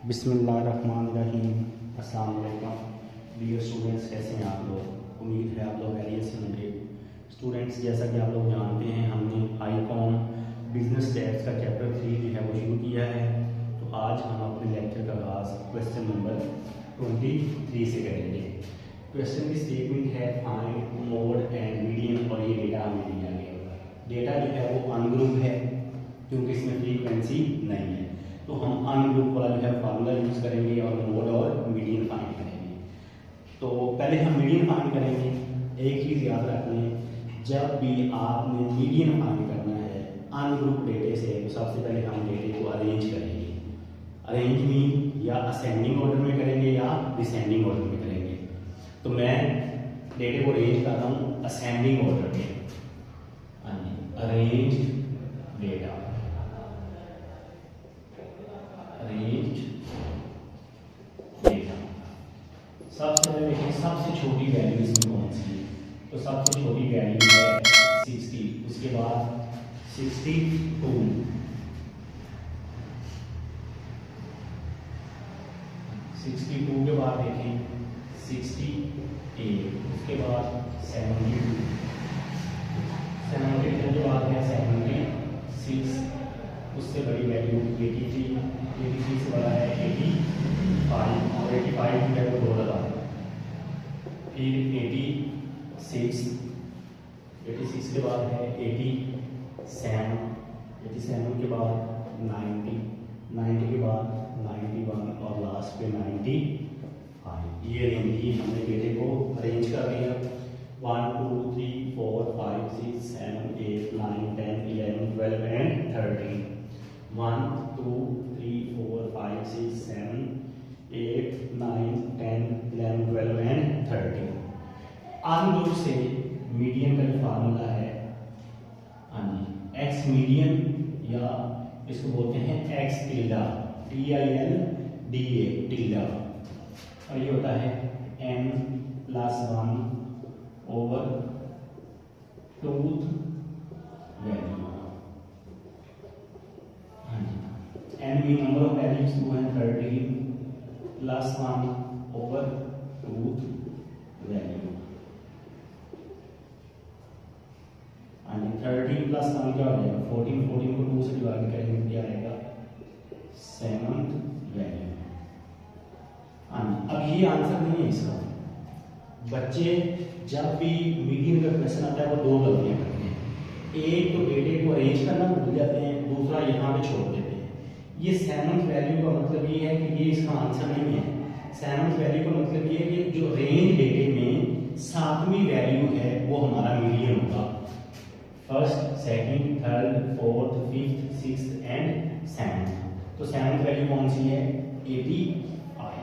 बिस्मिल्लाहिर्रहमानिर्रहीम। अस्सलाम वालेकुम डियर स्टूडेंट्स, कैसे हैं आप लोग? उम्मीद है आप लोग खैरियत से होंगे। स्टूडेंट्स, जैसा कि आप लोग जानते हैं, हमने आईकॉम बिजनेस स्टैट्स का चैप्टर 3 जो है वो शुरू किया है। तो आज हम अपने लेक्चर का आगाज़ क्वेश्चन नंबर 23 से करेंगे। क्वेश्चन की स्टेटमेंट है फाइंड मोड एंड मीडियन, और ये डेटा हमें दिया गया। डेटा जो है वो अनग्रुप है क्योंकि इसमें फ्रीक्वेंसी नहीं है, तो हम अनग्रुप वाला जो है फार्मूला यूज़ करेंगे और मोड और मीडियन फाइंड करेंगे। तो पहले हम मीडियन फाइंड करेंगे। एक चीज़ याद रखनी, जब भी आपने मीडियन फाइंड करना है अनग्रुप डेटे से, तो सबसे पहले हम डेटे को अरेंज करेंगे। अरेंज मीन या असेंडिंग ऑर्डर में करेंगे या डिसेंडिंग ऑर्डर में करेंगे। तो मैं डेटे को अरेंज कर रहा हूँ असेंडिंग ऑर्डर में। Arrange data, arrange data. सबसे पहले देखिए सबसे छोटी वैल्यू इसमें कौन सी है, तो सबसे छोटी वैल्यू है 60। उसके बाद 62, 62 के बाद देखें 68, उसके बाद 72, 72 के बाद है 76, उससे बड़ी वैल्यू 83, 83 से बड़ा है 85, और 85 जो है वो 2 लगा। फिर 86, 86 के बाद है 87, 87 के बाद 90, 90 के बाद 91, और लास्ट पे 95। ये रेंज ही हमने डेटे को अरेंज कर दिया। 1 2 3 4 5 6 7 8 9 10 11 12 एंड 13। 1 2 3 4 5 6 7 8 9 10 11 12 एंड 13। अनग्रुप से मीडियन का जो फार्मूला है, एक्स मीडियन, या इसको बोलते हैं एक्स टिल्डा, TILDA टिल्डा, और ये होता है n+1 over truth value. n भी नंबर ऑफ वैल्यूज 2 हैं 13 +1 ओवर ट्रूथ वैल्यू। 13 + 1 क्या हो जाएगा 14, 14 को 2 से डिवाइड करेंगे क्या आएगा 7th वैल्यू। अब ये आंसर नहीं है इसका। बच्चे जब भी मीडियन का क्वेश्चन आता है वो 2 गलतियां करते हैं। एक तो डेटे को अरेंज करना भूल जाते हैं, दूसरा यहाँ पे छोड़ देते हैं। ये 7th वैल्यू का मतलब ये है कि ये इसका आंसर नहीं है। 7th वैल्यू का मतलब ये है कि जो रेंज डेटे में 7वीं वैल्यू है वो हमारा मीडियन होगा। First, second, third, fourth, fifth, sixth and 7th। तो 7th वैल्यू कौन सी है 85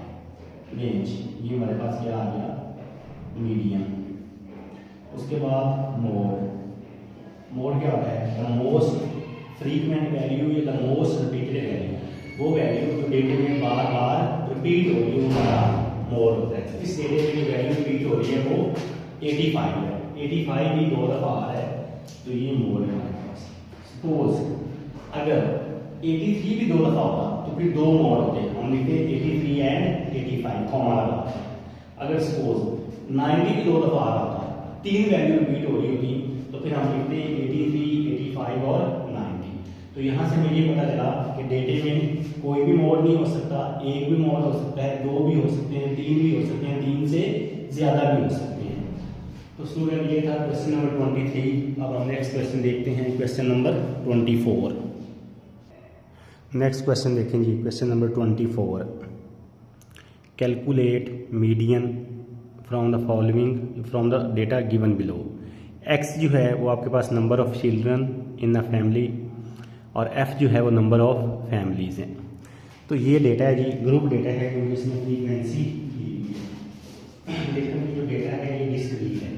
रेंज। ये हमारे पास क्या आ गया मीडियन। उसके बाद मोड। मोड क्या होता है द मोस्ट फ्रीक्वेंट वैल्यू या द मोस्ट रिपीटेड वैल्यू, वो वैल्यू जो डेटे में बार बार रिपीट हो रही है वो हमारा मोड होता है। इस डेटे में जो वैल्यू रिपीट हो रही है वो 85 है। 85 भी 2 दफा आ रहा है, तो ये मोड है हमारे पास। सपोज अगर 83 भी 2 दफा होता तो फिर 2 मोड होते। हम लिखते 83 एंड 85 कॉमा लगा। अगर सपोज 90 भी 2 दफा आ रहा होता, 3 वैल्यू रिपीट हो रही होती, तो फिर हम लिखते 83, 85 और 90। तो यहाँ से मुझे पता चला कि डेटे में कोई भी मोड नहीं हो सकता। एक भी मोड हो सकता है, 2 भी हो सकते हैं, 3 भी हो सकते हैं, 3 से ज़्यादा भी हो सकते हैं। तो स्टूडेंट ये था क्वेश्चन नंबर 23। अब हम नेक्स्ट क्वेश्चन देखते हैं, क्वेश्चन नंबर 24। नेक्स्ट क्वेश्चन देखें जी, question number 24। Calculate median from the following from the data given below. X जो है वो आपके पास number of children in the family, और एफ जो है वो नंबर ऑफ फैमिलीज हैं। तो ये डेटा है जी, ग्रुप डेटा है क्योंकि इसमें फ्रीक्वेंसी लेकिन जो डेटा है ये डिस्क्रीट है।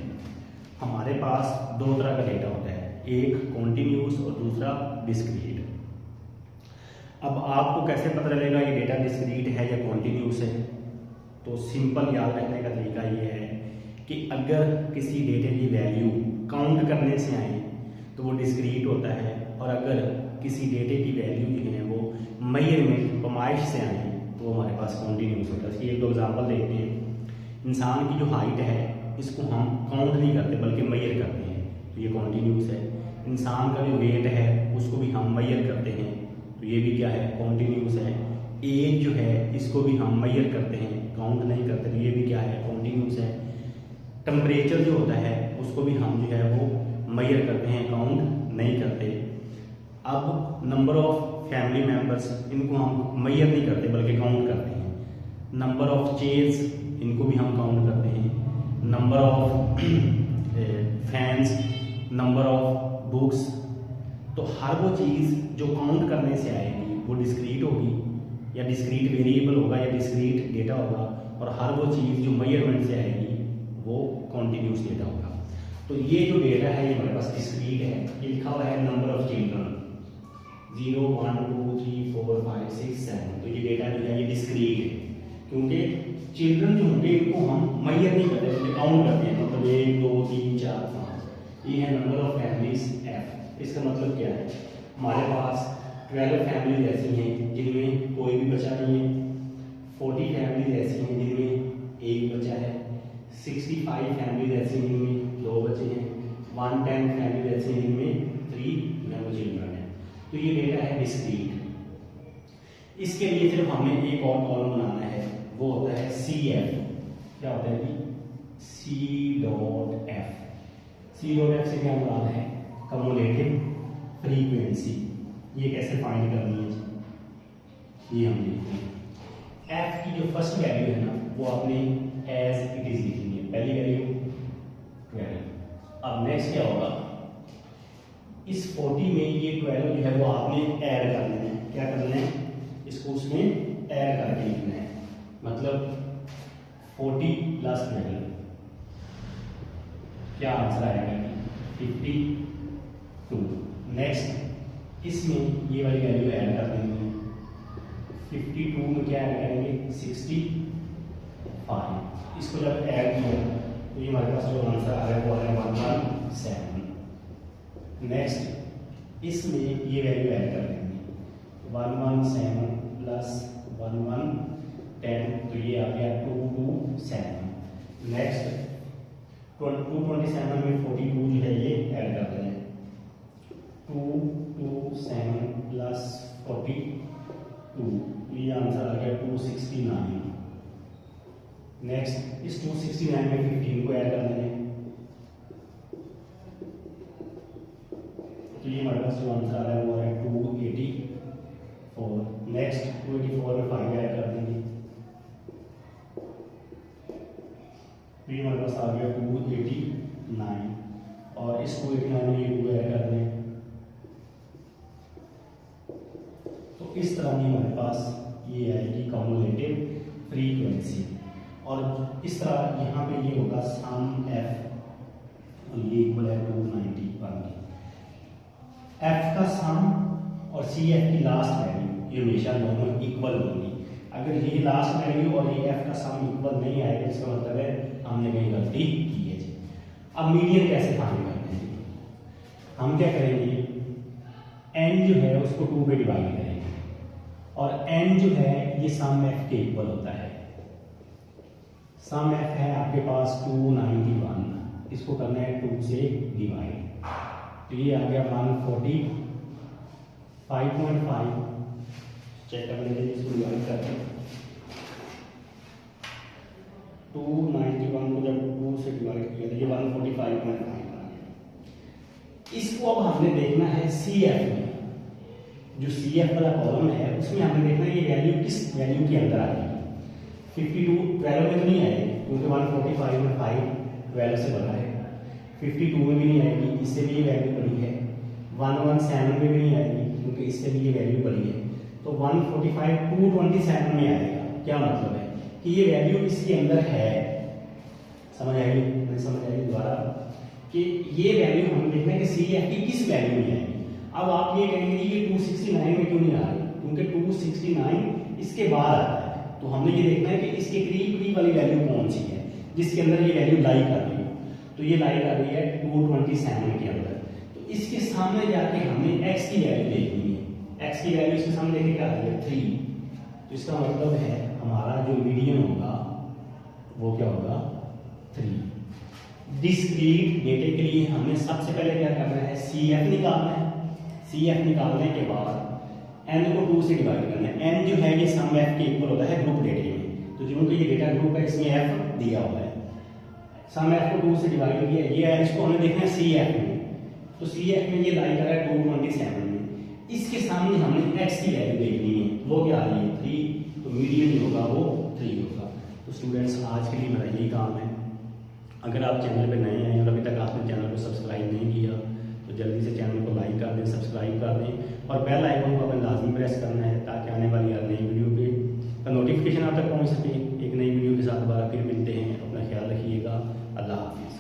हमारे पास 2 तरह का डेटा होता है, एक कॉन्टिन्यूस और दूसरा डिस्क्रीट। अब आपको कैसे पता चलेगा ये डेटा डिस्क्रीट है या कॉन्टिन्यूस है? तो सिंपल याद रखने का तरीका ये है कि अगर किसी डेटे की वैल्यू काउंट करने से आए तो वो डिस्क्रीट होता है, और अगर किसी डेटे की वैल्यू जो है वो मेजरमेंट पैमाइश से आए तो तो हमारे पास कॉन्टीन्यूस होता है। इसकी एक दो एग्जाम्पल देखते हैं। इंसान की जो हाइट है इसको हम काउंट नहीं करते बल्कि मेजर करते हैं, तो ये कॉन्टीन्यूस है। इंसान का जो वेट है उसको भी हम मेजर करते हैं, तो ये भी क्या है, कॉन्टीन्यूस है। एज जो है इसको भी हम मेजर करते हैं, काउंट नहीं करते, तो ये भी क्या है, कॉन्टीन्यूस है। टेम्परेचर जो होता है उसको भी हम जो है वो मेजर करते हैं, काउंट नहीं करते। अब नंबर ऑफ फैमिली मेम्बर्स, इनको हम मेजर नहीं करते बल्कि काउंट करते हैं। नंबर ऑफ चेयर्स, इनको भी हम काउंट करते हैं। Number of fans, number of books. तो हर वो चीज़ जो काउंट करने से आएगी वो डिस्क्रीट होगी या डिस्क्रीट वेरिएबल होगा या डिस्क्रीट डेटा होगा, और हर वो चीज़ जो मेजरमेंट से आएगी वो कॉन्टीन्यूस डेटा होगा। तो ये जो डेटा है ये हमारे पास डिस्क्रीट है। ये लिखा हुआ है नंबर ऑफ चिल्ड्रन 0 1 2 3 4 5 6 7। तो ये डेटा जो है ये डिस्क्रीट है, क्योंकि चिल्ड्रन जो होंगे इनको हम मेजर नहीं करते बल्कि काउंट करते हैं। मतलब 1 2 3 4 5। ये है नंबर ऑफ फैमिलीज एफ। इसका मतलब क्या है, हमारे पास 12 फैमिलीज ऐसी हैं जिनमें कोई भी बच्चा नहीं है। 40 फैमिलीज ऐसी हैं जिनमें एक बच्चा है। 65 फैमिलीज ऐसी हैं जिनमें 2 बच्चे हैं। 110 फैमिलीज ऐसी हैं जिनमें 3 चिल्ड्रन हैं। तो ये डेटा है डिस्क्रीट। इसके लिए सिर्फ हमें एक और कॉलम बनाना है, वो होता है सी एफ। क्या होता है जी, C dot F. C dot F से क्या मुराद है, कम्युलेटिव फ्रीक्वेंसी। ये कैसे फाइंड करनी है जी, ये हम देखते हैं। एफ की जो फर्स्ट वैल्यू है ना वो आपने एज इट इज लिखनी है, पहली वैल्यू 12। अब नेक्स्ट क्या होगा, इस 40 में ये 12 जो है वो आपने ऐड कर लेना है। क्या करना है, इसको उसमें ऐड करके लिखना है। मतलब 40 प्लस 12 क्या आंसर आएगा, 52। नेक्स्ट इसमें ये वाली वैल्यू ऐड कर देंगे। 52 में क्या ऐड करेंगे, 65। इसको जब ऐड किया तो ये हमारे पास जो आंसर आ रहा है वो आ रहा है 117। नेक्स्ट इसमें ये वैल्यू ऐड कर देंगे, 117 प्लस 1110, तो ये आ गया 227। नेक्स्ट 227 में 42 जो है ये ऐड कर दें, 227 प्लस 42, ये आंसर आ गया 269। नेक्स्ट इस 269 में 15 को ऐड कर देंगे, तो ये हमारे पास जो आंसर आ रहा है वो है 284। नेक्स्ट 284 में 5 ऐड कर देंगे, तो ये हमारे पास आ गया 289। और इस 289 में ये 2 ऐड कर दें, तो इस तरह की हमारे पास ये आएगी कम्युलेटिव फ्रीक्वेंसी। और इस तरह यहाँ पे ये होगा सम एफ, और ये इक्वल है 291 की। एफ का सम और सी एफ की लास्ट वैल्यू ये हमेशा दोनों इक्वल होंगी। अगर ये लास्ट वैल्यू और ये एफ का सम इक्वल नहीं आएगा, इसका मतलब है हमने कहीं गलती की है जी। अब मीडियन कैसे फाइंड करते हैं, हम क्या करेंगे, एन जो है उसको 2 पे डिवाइड करेंगे, और एन जो है ये सम एफ के इक्वल होता है। सम एफ है आपके पास 291, इसको करना है 2 से डिवाइड, तो ये आ गया 145.5। चेक कर लेंगे, इसको डिवाइड करते हैं। 291 को जब 2 से डिवाइड किया तो ये 145.5। इसको अब हमने देखना है सी एफ में, जो सी एफ वाला कॉलम है उसमें हमने देखना है ये वैल्यू किस वैल्यू के अंदर आएगी। 52 12 में तो नहीं आएगी, क्योंकि 145 में 5 12 से बड़ा है। 52 में भी नहीं आएगी, इससे भी ये वैल्यू बड़ी है। 117 में भी नहीं आएगी, क्योंकि इससे भी ये वैल्यू बड़ी है। तो 145 227 में आएगा। क्या मतलब है कि ये वैल्यू इसके अंदर है। समझ आएगी, नहीं समझ आएगी दोबारा, कि ये वैल्यू हमें देखना है कि सी एफ की किस वैल्यू में आएगी। अब आप ये कहेंगे ये 269 में क्यों नहीं आ रही, क्योंकि 269 इसके बाद आता है। तो हमने ये देखना है कि इसके करीब करीब वाली वैल्यू कौन सी है जिसके अंदर ये वैल्यू लाई कर रही है। तो ये लाई कर रही है 227 के अंदर। तो इसके सामने जाके हमें x की वैल्यू देखनी है। x की वैल्यू इसके सामने देखे क्या आ रही है, 3। तो इसका मतलब है हमारा जो मीडियन होगा वो क्या होगा 3। डिस्क्रीट डेटे के लिए हमें सबसे पहले क्या करना है, CF निकालना है। CF निकालने के बाद n को 2 से डिवाइड करना है। n जो है ये सम f के इक्वल होता है ग्रुप डेटे में, तो क्योंकि ये डेटा ग्रुप है इसमें f दिया हुआ है, सम f को 2 से डिवाइड किया, ये है इसको हमें देखना है CF में, तो CF में ये लाई कर रहा है 227 में। इसके सामने हमने x की वैल्यू देखनी है, वो क्या आ रही है 3, तो मीडियन जो होगा वो 3 होगा। तो स्टूडेंट्स आज के लिए मेरा यही काम है। अगर आप चैनल पे नए हैं और अभी तक आपने चैनल को सब्सक्राइब नहीं किया तो जल्दी से चैनल को लाइक कर दें, सब्सक्राइब कर दें और बेल आइकन को अपने लाजमी प्रेस करना है ताकि आने वाली हर नई वीडियो पे नोटिफिकेशन आप तक पहुंच सके। एक नई वीडियो के साथ दोबारा फिर मिलते हैं। अपना ख्याल रखिएगा। अल्लाह हाफिज़।